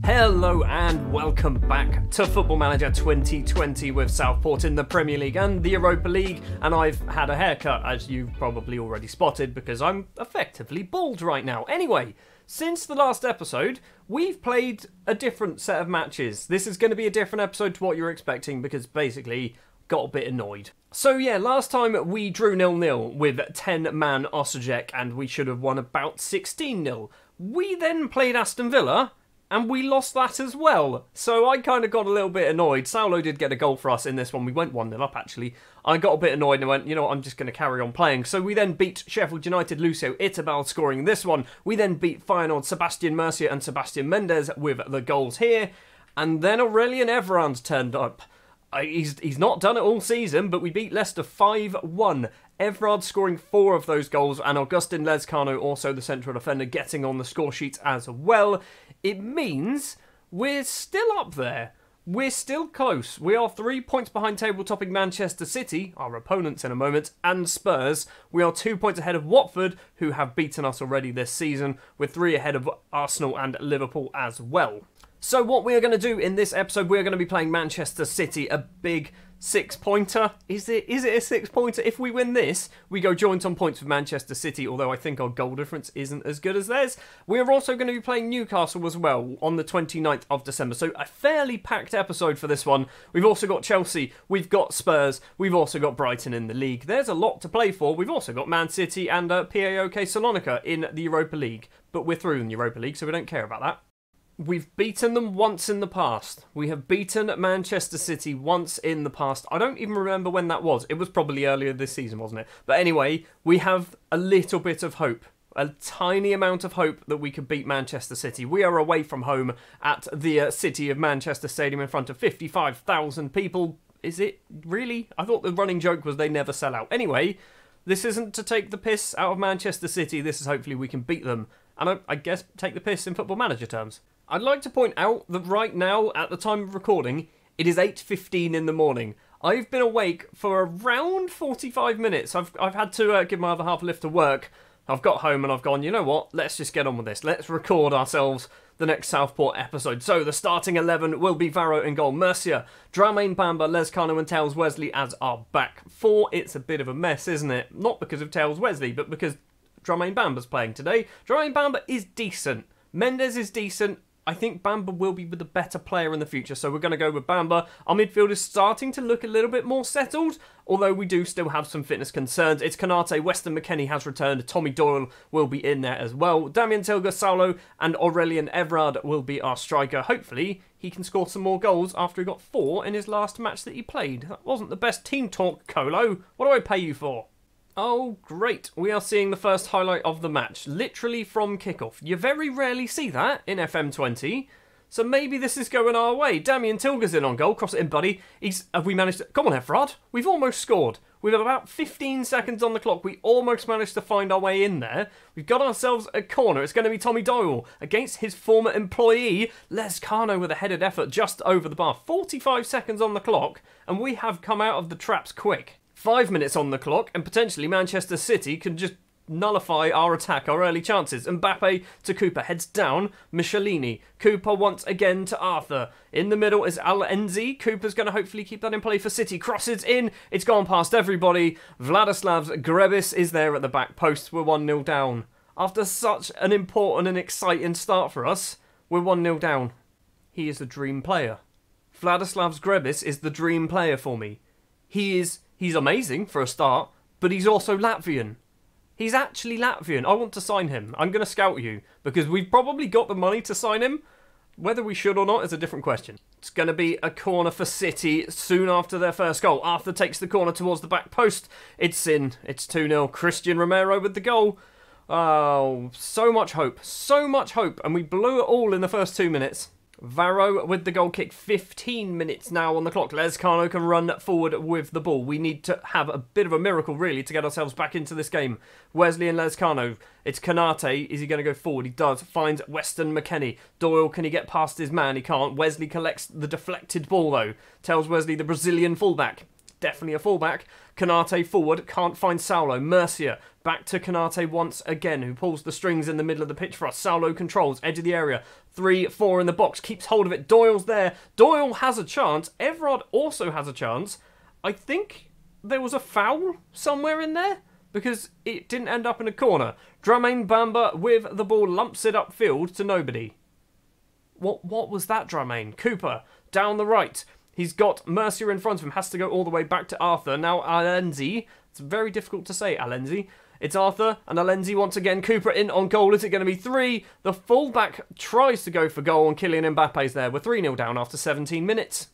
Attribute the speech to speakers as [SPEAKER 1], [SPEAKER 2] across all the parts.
[SPEAKER 1] Hello and welcome back to Football Manager 2020 with Southport in the Premier League and the Europa League, and I've had a haircut, as you've probably already spotted, because I'm effectively bald right now. Anyway, since the last episode, we've played a different set of matches. This is going to be a different episode to what you're expecting because basically got a bit annoyed. So yeah, last time we drew 0-0 with 10-man Osijek and we should have won about 16-0. We then played Aston Villa and we lost that as well. So I kind of got a little bit annoyed. Saulo did get a goal for us in this one. We went 1-0 up, actually. I got a bit annoyed and went, you know what, I'm just going to carry on playing. So we then beat Sheffield United, Lucio Itabal scoring this one. We then beat Feyenoord, Sebastian Mercier and Sebastian Mendes with the goals here. And then Aurelien Everand turned up. He's not done it all season, but we beat Leicester 5-1. Everard scoring 4 of those goals, and Augustin Lezcano, also the central defender, getting on the score sheet as well. It means we're still up there. We're still close. We are 3 points behind table-topping Manchester City, our opponents in a moment, and Spurs. We are 2 points ahead of Watford, who have beaten us already this season. We're 3 ahead of Arsenal and Liverpool as well. So what we are going to do in this episode, we are going to be playing Manchester City, a big 6-pointer. Is it a 6-pointer? If we win this, we go joint on points with Manchester City, although I think our goal difference isn't as good as theirs. We are also going to be playing Newcastle as well on the 29th of December, so a fairly packed episode for this one. We've also got Chelsea, we've got Spurs, we've also got Brighton in the league. There's a lot to play for. We've also got Man City and PAOK Salonika in the Europa League, but we're through in the Europa League, so we don't care about that. We've beaten them once in the past. We have beaten Manchester City once in the past. I don't even remember when that was. It was probably earlier this season, wasn't it? But anyway, we have a little bit of hope. A tiny amount of hope that we could beat Manchester City. We are away from home at the City of Manchester Stadium in front of 55,000 people. Is it really? I thought the running joke was they never sell out. Anyway, this isn't to take the piss out of Manchester City. This is hopefully we can beat them. And I guess take the piss in Football Manager terms. I'd like to point out that right now, at the time of recording, it is 8:15 in the morning. I've been awake for around 45 minutes. I've had to give my other half a lift to work. I've got home and I've gone, you know what, let's just get on with this. Let's record ourselves the next Southport episode. So the starting 11 will be Varro in goal, Mercier, Dramain Bamba, Lezcano and Tails Wesley as our back four. It's a bit of a mess, isn't it? Not because of Tails Wesley, but because Dramain Bamba's playing today. Dramain Bamba is decent. Mendes is decent. I think Bamba will be the better player in the future, so we're going to go with Bamba. Our midfield is starting to look a little bit more settled, although we do still have some fitness concerns. It's Canate, Weston McKennie has returned, Tommy Doyle will be in there as well. Damian Tilger, Saulo and Aurelien Everard will be our striker. Hopefully he can score some more goals after he got 4 in his last match that he played. That wasn't the best team talk, Colo. What do I pay you for? Oh, great. We are seeing the first highlight of the match, literally from kickoff. You very rarely see that in FM20, so maybe this is going our way. Damian Tilger's in on goal. Cross it in, buddy. Have we managed to... Come on, Everard. We've almost scored. We've about 15 seconds on the clock. We almost managed to find our way in there. We've got ourselves a corner. It's going to be Tommy Doyle against his former employee, Lezcano, with a headed effort just over the bar. 45 seconds on the clock, and we have come out of the traps quick. 5 minutes on the clock, and potentially Manchester City can just nullify our attack, our early chances. Mbappe to Cooper, heads down, Michelini. Cooper once again to Arthur. In the middle is Al-Enzi. Cooper's going to hopefully keep that in play for City. Crosses in, it's gone past everybody. Vladislav's Grebis is there at the back post. We're 1-0 down. After such an important and exciting start for us, we're 1-0 down. He is the dream player. Vladislav's Grebis is the dream player for me. He's amazing for a start, but he's also Latvian. He's actually Latvian. I want to sign him. I'm going to scout you, because we've probably got the money to sign him. Whether we should or not is a different question. It's going to be a corner for City soon after their first goal. Arthur takes the corner towards the back post. It's in. It's 2-0. Christian Romero with the goal. Oh, so much hope. So much hope. And we blew it all in the first 2 minutes. Varro with the goal kick, 15 minutes now on the clock. Lezcano can run forward with the ball. We need to have a bit of a miracle, really, to get ourselves back into this game. Wesley and Lezcano. It's Canate. Is he going to go forward? He does. Finds Weston McKennie. Doyle, can he get past his man? He can't. Wesley collects the deflected ball, though. Tells Wesley, the Brazilian fullback. definitely a fullback. Konate forward, can't find Saulo. Mercier back to Konate once again, who pulls the strings in the middle of the pitch for us. Saulo controls, edge of the area. 3-4 in the box, keeps hold of it. Doyle's there. Doyle has a chance. Everard also has a chance. I think there was a foul somewhere in there, because it didn't end up in a corner. Dramain Bamba with the ball lumps it upfield to nobody. What was that, Dramain? Cooper down the right. He's got Mercier in front of him. Has to go all the way back to Arthur. Now Alenzi. It's very difficult to say, Alenzi. It's Arthur and Alenzi once again. Cooper in on goal. Is it going to be 3? The fullback tries to go for goal and Kylian Mbappe's there. We're 3-0 down after 17 minutes.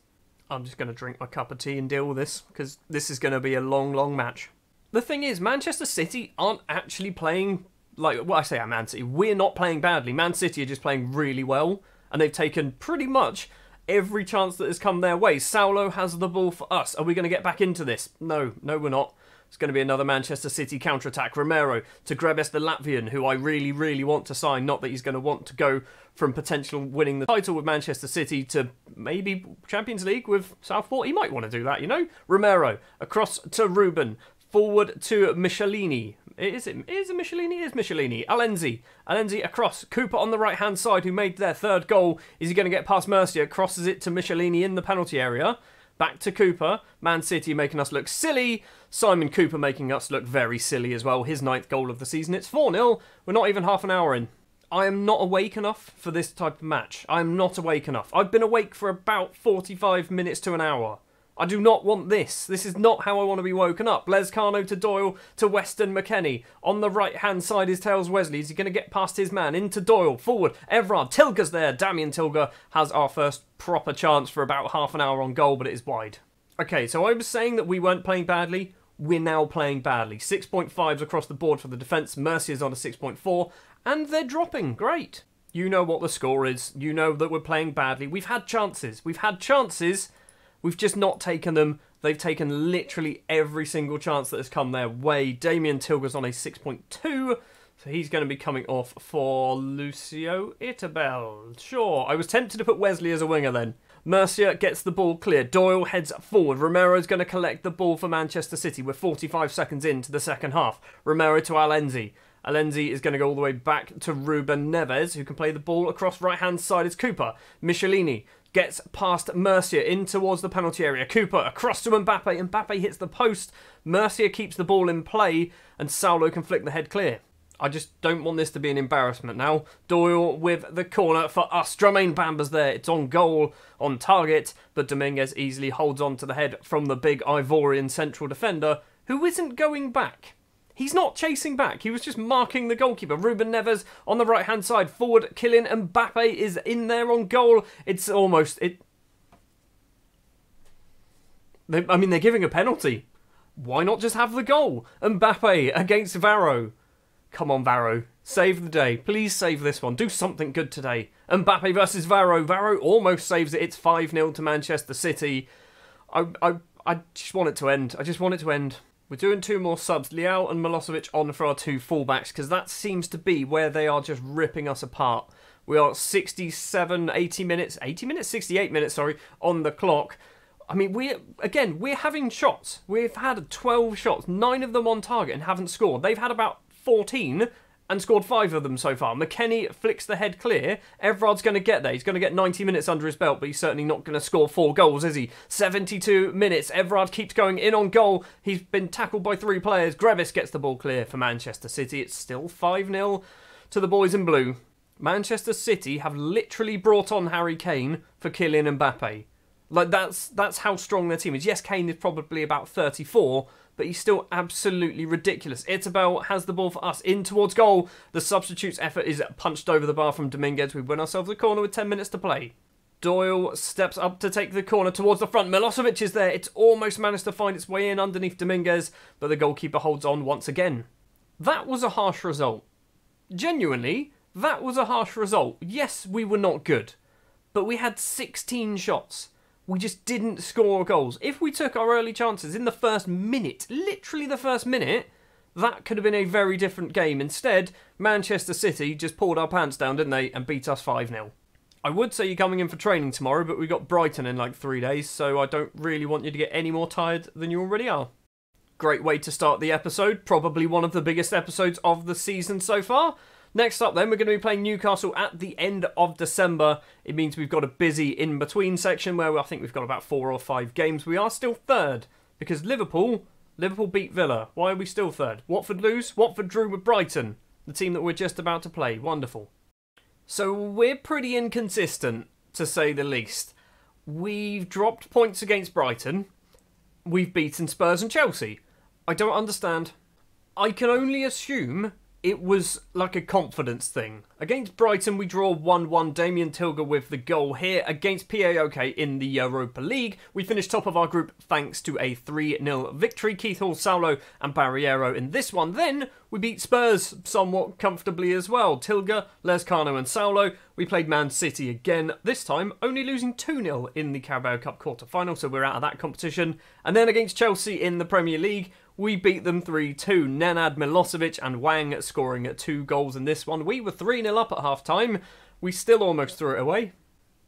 [SPEAKER 1] I'm just going to drink my cup of tea and deal with this, because this is going to be a long, long match. The thing is, Manchester City aren't actually playing, like, well, I say Man City, we're not playing badly. Man City are just playing really well, and they've taken pretty much every chance that has come their way. Saulo has the ball for us. Are we going to get back into this? No, we're not. It's going to be another Manchester City counter-attack. Romero to Grebes, the Latvian, who I really, really want to sign. Not that he's going to want to go from potential winning the title with Manchester City to maybe Champions League with Southport. He might want to do that, you know. Romero across to Ruben. Forward to Michelini. Is it Michelini? It is Michelini. Alenzi across. Cooper on the right-hand side, who made their 3rd goal. Is he going to get past Mercier? Crosses it to Michelini in the penalty area. Back to Cooper. Man City making us look silly. Simon Cooper making us look very silly as well. His 9th goal of the season. It's 4-0. We're not even half an hour in. I am not awake enough for this type of match. I am not awake enough. I've been awake for about 45 minutes to an hour. I do not want this. This is not how I want to be woken up. Lescano to Doyle to Weston McKennie. On the right-hand side is Tails Wesley. Is he going to get past his man? Into Doyle. Forward. Everard. Tilger's there. Damien Tilger has our first proper chance for about half an hour on goal, but it is wide. Okay, so I was saying that we weren't playing badly. We're now playing badly. 6.5s across the board for the defence. Mercier's on a 6.4. And they're dropping. Great. You know what the score is. You know that we're playing badly. We've had chances. We've just not taken them. They've taken literally every single chance that has come their way. Damien Tilger's on a 6.2, so he's going to be coming off for Lucio Itabel. Sure, I was tempted to put Wesley as a winger then. Mercier gets the ball clear. Doyle heads forward. Romero's going to collect the ball for Manchester City. We're 45 seconds into the second half. Romero to Alenzi. Alenzi is going to go all the way back to Ruben Neves, who can play the ball across right-hand side. It's Cooper. Michelini gets past Mercier in towards the penalty area. Cooper across to Mbappe. Mbappe hits the post. Mercier keeps the ball in play, and Saulo can flick the head clear. I just don't want this to be an embarrassment now. Doyle with the corner for us. Dramain Bamba's there. It's on goal, on target, but Dominguez easily holds on to the head from the big Ivorian central defender, who isn't going back. He's not chasing back. He was just marking the goalkeeper. Ruben Neves on the right-hand side. Forward, Kylian Mbappe is in there on goal. It's almost... they're giving a penalty. Why not just have the goal? Mbappe against Varro. Come on, Varro. Save the day. Please save this one. Do something good today. Mbappe versus Varro. Varro almost saves it. It's 5-0 to Manchester City. I just want it to end. I just want it to end. We're doing 2 more subs. Leao and Milosevic on for our 2 fullbacks, because that seems to be where they are just ripping us apart. We are 68 minutes, sorry, on the clock. I mean, we're having shots. We've had 12 shots, 9 of them on target and haven't scored. They've had about 14 and scored 5 of them so far. McKennie flicks the head clear. Everard's going to get there. He's going to get 90 minutes under his belt, but he's certainly not going to score 4 goals, is he? 72 minutes. Everard keeps going in on goal. He's been tackled by 3 players. Grebis gets the ball clear for Manchester City. It's still 5-0 to the boys in blue. Manchester City have literally brought on Harry Kane for Kylian Mbappe. Like, that's how strong their team is. Yes, Kane is probably about 34, but he's still absolutely ridiculous. Itabel has the ball for us in towards goal. The substitute's effort is punched over the bar from Dominguez. We win ourselves a corner with 10 minutes to play. Doyle steps up to take the corner towards the front. Milosevic is there. It's almost managed to find its way in underneath Dominguez, but the goalkeeper holds on once again. That was a harsh result. Genuinely, that was a harsh result. Yes, we were not good, but we had 16 shots. We just didn't score goals. If we took our early chances in the first minute, literally the first minute, that could have been a very different game. Instead, Manchester City just pulled our pants down, didn't they, and beat us 5-0. I would say you're coming in for training tomorrow, but we've got Brighton in like 3 days, so I don't really want you to get any more tired than you already are. Great way to start the episode, probably one of the biggest episodes of the season so far. Next up then, we're going to be playing Newcastle at the end of December. It means we've got a busy in-between section where I think we've got about 4 or 5 games. We are still third, because Liverpool beat Villa. Why are we still third? Watford lose, Watford drew with Brighton, the team that we're just about to play. Wonderful. So we're pretty inconsistent, to say the least. We've dropped points against Brighton. We've beaten Spurs and Chelsea. I don't understand. I can only assume it was like a confidence thing. Against Brighton, we draw 1-1. Damien Tilger with the goal here. Against PAOK in the Europa League, we finished top of our group thanks to a 3-0 victory. Keith Hall, Saulo and Barriero in this one. Then we beat Spurs somewhat comfortably as well. Tilger, Lescano and Saulo. We played Man City again, this time only losing 2-0 in the Carabao Cup quarter-final, so we're out of that competition. And then against Chelsea in the Premier League, we beat them 3-2. Nenad Milosevic and Wang scoring 2 goals in this one. We were 3-0 up at half-time. We still almost threw it away.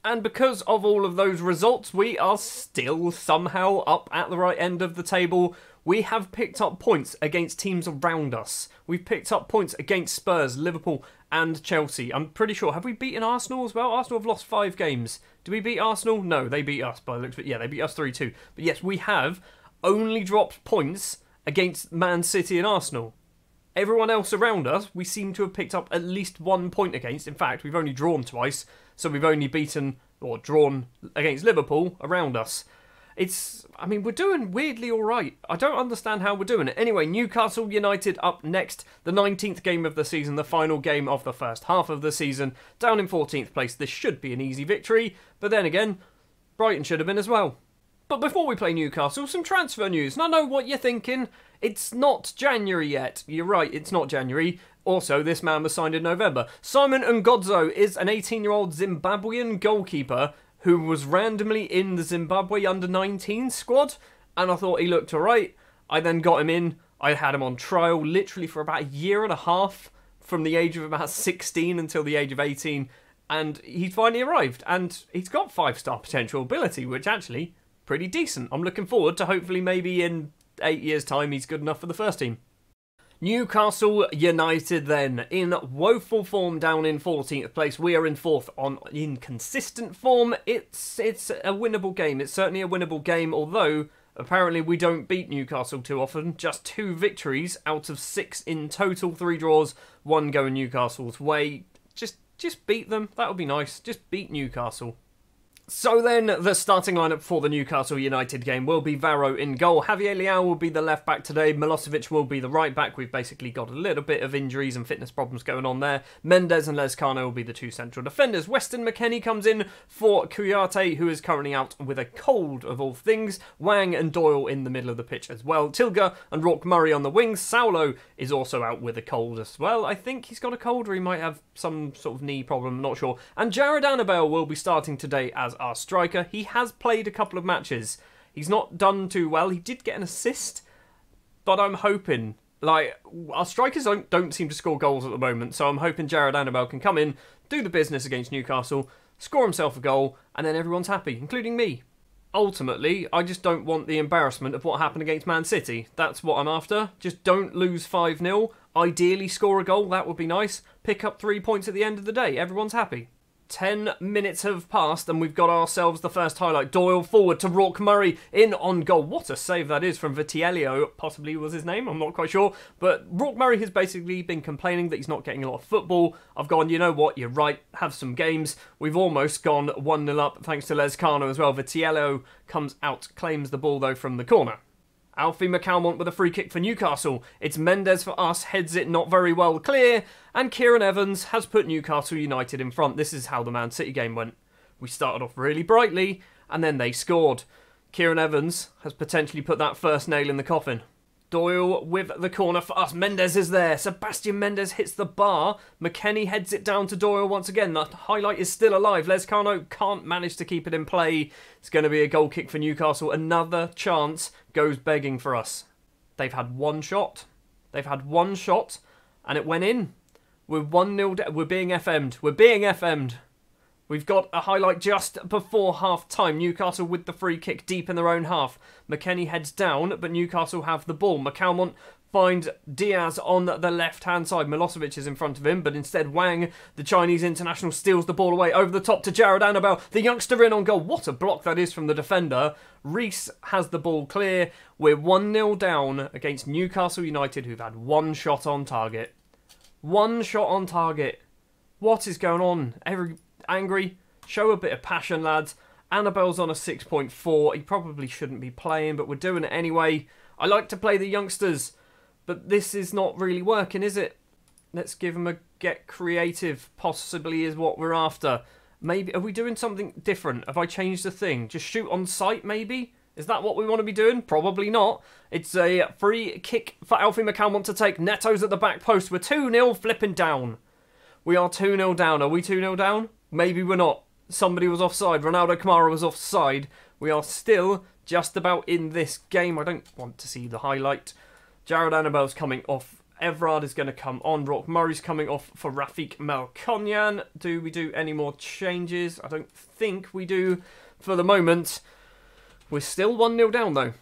[SPEAKER 1] And because of all of those results, we are still somehow up at the right end of the table. We have picked up points against teams around us. We've picked up points against Spurs, Liverpool and Chelsea. I'm pretty sure. Have we beaten Arsenal as well? Arsenal have lost 5 games. Did we beat Arsenal? No, they beat us by the looks of it. Yeah, they beat us 3-2. But yes, we have only dropped points against Man City and Arsenal. Everyone else around us, we seem to have picked up at least 1 point against. In fact, we've only drawn twice, so we've only beaten or drawn against Liverpool around us. We're doing weirdly alright. I don't understand how we're doing it. Anyway, Newcastle United up next. The 19th game of the season, the final game of the first half of the season. Down in 14th place. This should be an easy victory. But then again, Brighton should have been as well. But before we play Newcastle, some transfer news. And I know what you're thinking. It's not January yet. You're right, it's not January. Also, this man was signed in November. Simon Ngodzo is an 18-year-old Zimbabwean goalkeeper who was randomly in the Zimbabwe under-19 squad. And I thought he looked alright. I then got him in. I had him on trial literally for about 1.5 years. From the age of about 16 until the age of 18. And he finally arrived. And he's got 5-star potential ability, which actually pretty decent. I'm looking forward to hopefully maybe in 8 years' time he's good enough for the first team. Newcastle United then, in woeful form down in 14th place. We are in 4th on inconsistent form. It's a winnable game. It's certainly a winnable game, although apparently we don't beat Newcastle too often. Just 2 victories out of 6 in total. 3 draws, 1 going Newcastle's way. Just beat them. That would be nice. Just beat Newcastle. So then, the starting lineup for the Newcastle United game will be Varro in goal. Javier Leao will be the left back today. Milosevic will be the right back. We've basically got a little bit of injuries and fitness problems going on there. Mendes and Lescano will be the 2 central defenders. Weston McKennie comes in for Kouyaté, who is currently out with a cold of all things. Wang and Doyle in the middle of the pitch as well. Tilger and Rourke Murray on the wings. Saulo is also out with a cold as well. I think he's got a cold, or he might have some sort of knee problem, I'm not sure. And Jared Annabelle will be starting today as our striker. He has played a couple of matches. He's not done too well. He did get an assist, but I'm hoping, our strikers don't seem to score goals at the moment, so I'm hoping Jared Annabelle can come in, do the business against Newcastle, score himself a goal, and then everyone's happy, including me. Ultimately, I just don't want the embarrassment of what happened against Man City. That's what I'm after. Just don't lose 5-0. Ideally score a goal, that would be nice. Pick up 3 points at the end of the day. Everyone's happy. 10 minutes have passed and we've got ourselves the first highlight. Doyle forward to Rourke Murray in on goal. What a save that is from Vitiello, possibly was his name, I'm not quite sure. But Rourke Murray has basically been complaining that he's not getting a lot of football. I've gone, you know what, you're right, have some games. We've almost gone 1-0 up thanks to Lescano as well. Vitiello comes out, claims the ball though from the corner. Alfie McAlmont with a free kick for Newcastle. It's Mendes for us, heads it not very well clear, and Kieran Evans has put Newcastle United in front. This is how the Man City game went. We started off really brightly, and then they scored. Kieran Evans has potentially put that first nail in the coffin. Doyle with the corner for us. Mendes is there. Sebastian Mendes hits the bar. McKennie heads it down to Doyle once again. The highlight is still alive. Lescano can't manage to keep it in play. It's going to be a goal kick for Newcastle. Another chance goes begging for us. They've had one shot. And it went in. We're 1-0 down. We're being FM'd. We've got a highlight just before half-time. Newcastle with the free kick deep in their own half. McKennie heads down, but Newcastle have the ball. McAlmont finds Diaz on the left-hand side. Milosevic is in front of him, but instead Wang, the Chinese international, steals the ball away over the top to Jared Annabelle. The youngster in on goal. What a block that is from the defender. Reese has the ball clear. We're 1-0 down against Newcastle United, who've had one shot on target. One shot on target. What is going on? Angry? Show a bit of passion, lads. Annabelle's on a 6.4. He probably shouldn't be playing, but we're doing it anyway. I like to play the youngsters, but this is not really working, is it? Let's give him a get creative, possibly is what we're after. Maybe, are we doing something different? Have I changed the thing? Just shoot on sight, maybe? Is that what we want to be doing? Probably not. It's a free kick for Alfie McAlmont to take. Neto's at the back post. We're 2-0 flipping down. We are 2-0 down. Are we 2-0 down? Maybe we're not. Somebody was offside. Ronaldo Kamara was offside. We are still just about in this game. I don't want to see the highlight. Jared Annabelle's coming off. Everard is going to come on. Rock Murray's coming off for Rafik Melkonyan. Do we do any more changes? I don't think we do for the moment. We're still 1-0 down though.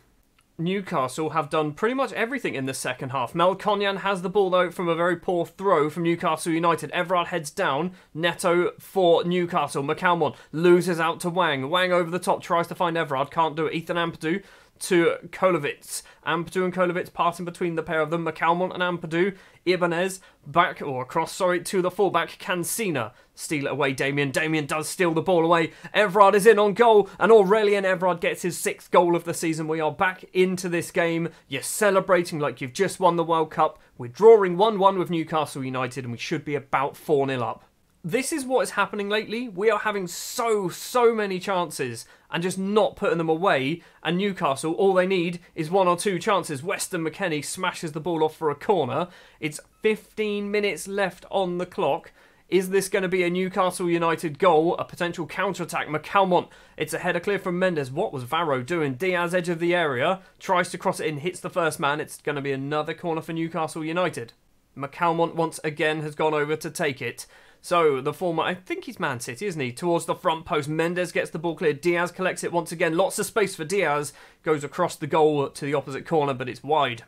[SPEAKER 1] Newcastle have done pretty much everything in the second half. Melkonyan has the ball though from a very poor throw from Newcastle United. Everard heads down. Neto for Newcastle. McAlmont loses out to Wang. Wang over the top tries to find Everard. Can't do it. Ethan Ampadu to Kolovitz. Ampadu and Kolovitz passing between the pair of them. McAlmont and Ampadu. Ibanez back, or across, to the fullback. Cancina. Steal it away, Damien. Damien does steal the ball away. Everard is in on goal, and Aurelien Everard gets his 6th goal of the season. We are back into this game. You're celebrating like you've just won the World Cup. We're drawing 1-1 with Newcastle United, and we should be about 4-0 up. This is what is happening lately. We are having so many chances and just not putting them away. And Newcastle, all they need is 1 or 2 chances. Weston McKennie smashes the ball off for a corner. It's 15 minutes left on the clock. Is this going to be a Newcastle United goal? A potential counter-attack. McAlmont, it's a header clear from Mendes. What was Varro doing? Diaz, edge of the area, tries to cross it in, hits the first man. It's going to be another corner for Newcastle United. McAlmont once again has gone over to take it. So, the former, I think he's Man City, isn't he? Towards the front post. Mendes gets the ball cleared. Diaz collects it once again. Lots of space for Diaz. Goes across the goal to the opposite corner, but it's wide.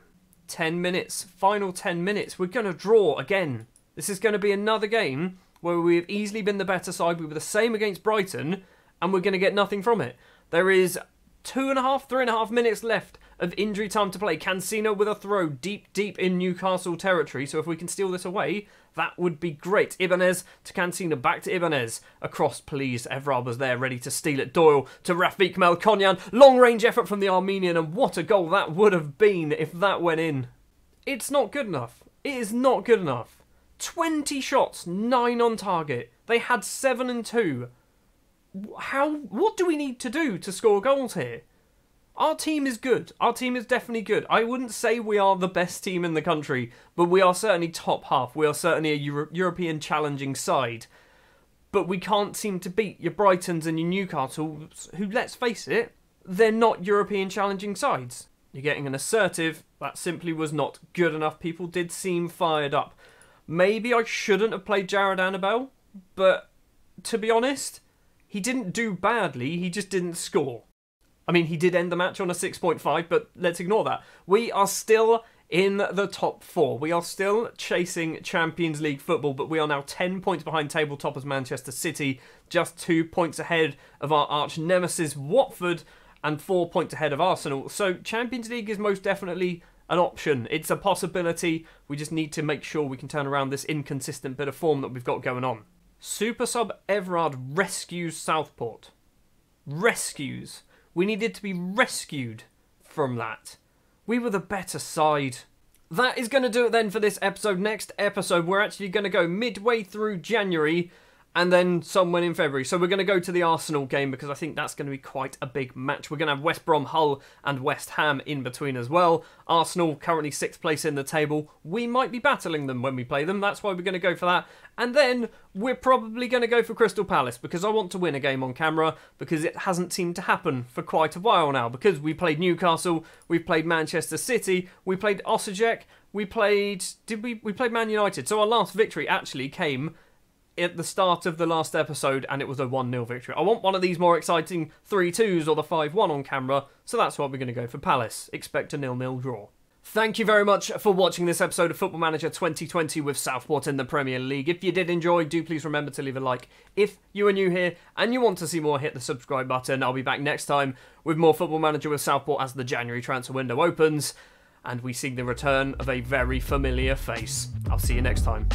[SPEAKER 1] 10 minutes. Final 10 minutes. We're going to draw again. This is going to be another game where we've easily been the better side. We were the same against Brighton, and we're going to get nothing from it. There is 2.5, 3.5 minutes left of injury time to play. Cancino with a throw deep in Newcastle territory. So if we can steal this away, that would be great. Ibanez to Cancino, back to Ibanez. Across, please. Everard was there, ready to steal it. Doyle to Rafik Melkonyan. Long-range effort from the Armenian, and what a goal that would have been if that went in. It's not good enough. It is not good enough. 20 shots, 9 on target. They had 7 and 2. What do we need to do to score goals here? Our team is good. Our team is definitely good. I wouldn't say we are the best team in the country, but we are certainly top half. We are certainly a European challenging side. But we can't seem to beat your Brightons and your Newcastles, who, let's face it, they're not European challenging sides. You're getting an assertive. That simply was not good enough. People did seem fired up. Maybe I shouldn't have played Jared Annabelle, but to be honest, he didn't do badly, he just didn't score. I mean, he did end the match on a 6.5, but let's ignore that. We are still in the top 4. We are still chasing Champions League football, but we are now 10 points behind table toppers Manchester City, just 2 points ahead of our arch nemesis Watford, and 4 points ahead of Arsenal. So Champions League is most definitely an option. It's a possibility. We just need to make sure we can turn around this inconsistent bit of form that we've got going on. Super sub Everard rescues Southport. Rescues. We needed to be rescued from that. We were the better side. That is going to do it then for this episode. Next episode, we're actually going to go midway through January and then somewhere in February. So we're going to go to the Arsenal game because I think that's going to be quite a big match. We're going to have West Brom, Hull and West Ham in between as well. Arsenal currently 6th place in the table. We might be battling them when we play them. That's why we're going to go for that. And then we're probably going to go for Crystal Palace because I want to win a game on camera because it hasn't seemed to happen for quite a while now. Because we played Newcastle, we've played Manchester City, we played Osijek, we played Man United. So our last victory actually came at the start of the last episode and it was a 1-0 victory. I want one of these more exciting 3-2s or the 5-1 on camera, so that's why we're going to go for Palace. Expect a 0-0 draw. Thank you very much for watching this episode of Football Manager 2020 with Southport in the Premier League. If you did enjoy, do please remember to leave a like. If you are new here and you want to see more, hit the subscribe button. I'll be back next time with more Football Manager with Southport as the January transfer window opens and we see the return of a very familiar face. I'll see you next time.